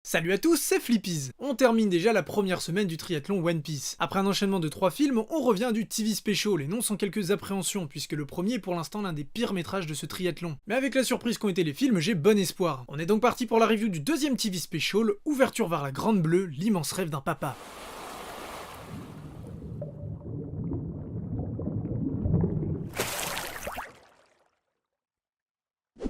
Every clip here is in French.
Salut à tous, c'est Flippies. On termine déjà la première semaine du triathlon One Piece. Après un enchaînement de 3 films, on revient du TV Special, et non sans quelques appréhensions, puisque le premier est pour l'instant l'un des pires métrages de ce triathlon. Mais avec la surprise qu'ont été les films, j'ai bon espoir. On est donc parti pour la review du deuxième TV Special, Ouverture vers la Grande Bleue, l'immense rêve d'un papa.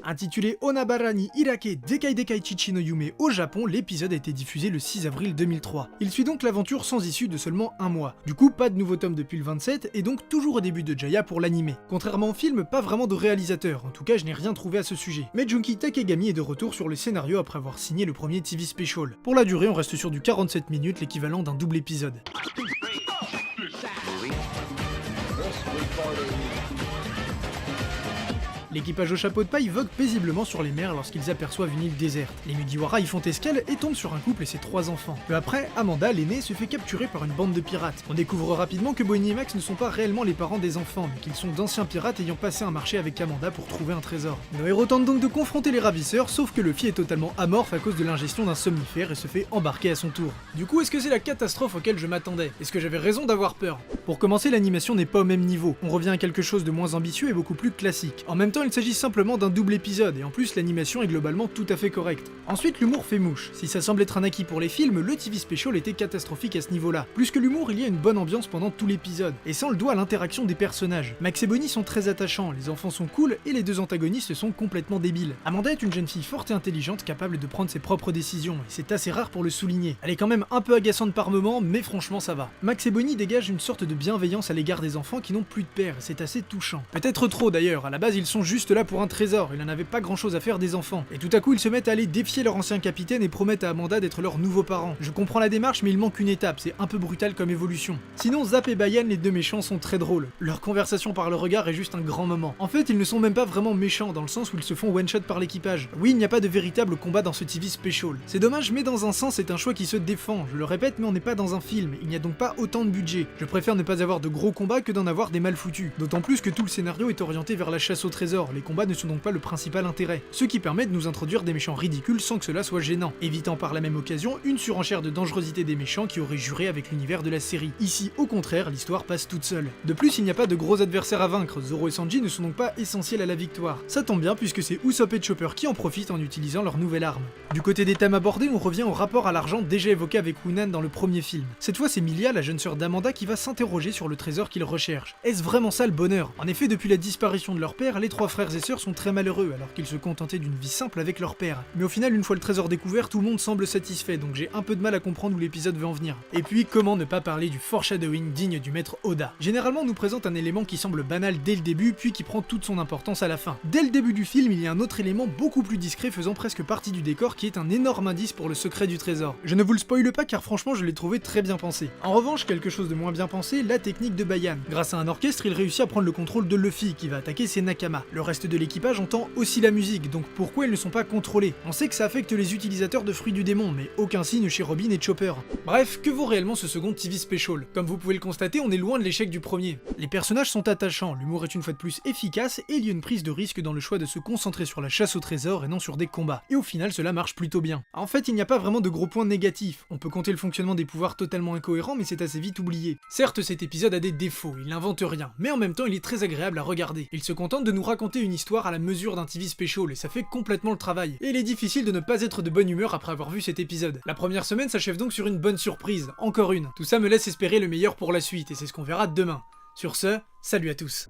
Intitulé Onabara ni Irake Dekai Dekai Chichi no Yume au Japon, l'épisode a été diffusé le 6 avril 2003. Il suit donc l'aventure sans issue de seulement un mois. Du coup, pas de nouveau tome depuis le 27, et donc toujours au début de Jaya pour l'animé. Contrairement au film, pas vraiment de réalisateur, en tout cas je n'ai rien trouvé à ce sujet. Mais Junki Takegami est de retour sur le scénario après avoir signé le premier TV Special. Pour la durée, on reste sur du 47 minutes, l'équivalent d'un double épisode. L'équipage au chapeau de paille vogue paisiblement sur les mers lorsqu'ils aperçoivent une île déserte. Les Mugiwara y font escale et tombent sur un couple et ses 3 enfants. Peu après, Amanda, l'aînée, se fait capturer par une bande de pirates. On découvre rapidement que Bonnie et Max ne sont pas réellement les parents des enfants, mais qu'ils sont d'anciens pirates ayant passé un marché avec Amanda pour trouver un trésor. Nos héros tentent donc de confronter les ravisseurs, sauf que Luffy est totalement amorphe à cause de l'ingestion d'un somnifère et se fait embarquer à son tour. Du coup, est-ce que c'est la catastrophe auquel je m'attendais? Est-ce que j'avais raison d'avoir peur? Pour commencer, l'animation n'est pas au même niveau. On revient à quelque chose de moins ambitieux et beaucoup plus classique. En même temps, il s'agit simplement d'un double épisode, et en plus l'animation est globalement tout à fait correcte. Ensuite, l'humour fait mouche. Si ça semble être un acquis pour les films, le TV Special était catastrophique à ce niveau-là. Plus que l'humour, il y a une bonne ambiance pendant tout l'épisode, et ça on le doit à l'interaction des personnages. Max et Bonnie sont très attachants, les enfants sont cool, et les deux antagonistes sont complètement débiles. Amanda est une jeune fille forte et intelligente, capable de prendre ses propres décisions, et c'est assez rare pour le souligner. Elle est quand même un peu agaçante par moments, mais franchement ça va. Max et Bonnie dégagent une sorte de bienveillance à l'égard des enfants qui n'ont plus de père, et c'est assez touchant. Peut-être trop d'ailleurs, à la base ils sont juste là pour un trésor, il n'en avait pas grand chose à faire des enfants. Et tout à coup ils se mettent à aller défier leur ancien capitaine et promettent à Amanda d'être leurs nouveaux parents. Je comprends la démarche mais il manque une étape, c'est un peu brutal comme évolution. Sinon Zap et Bayan, les deux méchants, sont très drôles. Leur conversation par le regard est juste un grand moment. En fait ils ne sont même pas vraiment méchants dans le sens où ils se font one shot par l'équipage. Oui, il n'y a pas de véritable combat dans ce TV Special. C'est dommage mais dans un sens c'est un choix qui se défend. Je le répète mais on n'est pas dans un film, il n'y a donc pas autant de budget. Je préfère ne pas avoir de gros combats que d'en avoir des mal foutus. D'autant plus que tout le scénario est orienté vers la chasse au trésor, les combats ne sont donc pas le principal intérêt, ce qui permet de nous introduire des méchants ridicules sans que cela soit gênant, évitant par la même occasion une surenchère de dangerosité des méchants qui auraient juré avec l'univers de la série. Ici, au contraire, l'histoire passe toute seule. De plus, il n'y a pas de gros adversaires à vaincre, Zoro et Sanji ne sont donc pas essentiels à la victoire. Ça tombe bien puisque c'est Usopp et Chopper qui en profitent en utilisant leur nouvelle arme. Du côté des thèmes abordés, on revient au rapport à l'argent déjà évoqué avec Hunan dans le premier film. Cette fois, c'est Milia, la jeune sœur d'Amanda, qui va s'interroger sur le trésor qu'ils recherchent. Est-ce vraiment ça le bonheur? En effet, depuis la disparition de leur père, les 3 frères et sœurs sont très malheureux alors qu'ils se contentaient d'une vie simple avec leur père. Mais au final, une fois le trésor découvert, tout le monde semble satisfait, donc j'ai un peu de mal à comprendre où l'épisode veut en venir. Et puis, comment ne pas parler du foreshadowing digne du maître Oda? Généralement, on nous présente un élément qui semble banal dès le début, puis qui prend toute son importance à la fin. Dès le début du film, il y a un autre élément beaucoup plus discret faisant presque partie du décor qui est un énorme indice pour le secret du trésor. Je ne vous le spoile pas car franchement, je l'ai trouvé très bien pensé. En revanche, quelque chose de moins bien pensé, la technique de Bayan. Grâce à un orchestre, il réussit à prendre le contrôle de Luffy, qui va attaquer ses Nakama. Le reste de l'équipage entend aussi la musique, donc pourquoi ils ne sont pas contrôlés? On sait que ça affecte les utilisateurs de fruits du démon, mais aucun signe chez Robin et Chopper. Bref, que vaut réellement ce second TV Special? Comme vous pouvez le constater, on est loin de l'échec du premier. Les personnages sont attachants, l'humour est une fois de plus efficace, et il y a une prise de risque dans le choix de se concentrer sur la chasse au trésor et non sur des combats. Et au final, cela marche plutôt bien. En fait, il n'y a pas vraiment de gros points négatifs. On peut compter le fonctionnement des pouvoirs totalement incohérents, mais c'est assez vite oublié. Certes, cet épisode a des défauts, il n'invente rien, mais en même temps, il est très agréable à regarder. Il se contente de nous raconter une histoire à la mesure d'un TV Special, et ça fait complètement le travail. Et il est difficile de ne pas être de bonne humeur après avoir vu cet épisode. La première semaine s'achève donc sur une bonne surprise, encore une. Tout ça me laisse espérer le meilleur pour la suite, et c'est ce qu'on verra demain. Sur ce, salut à tous.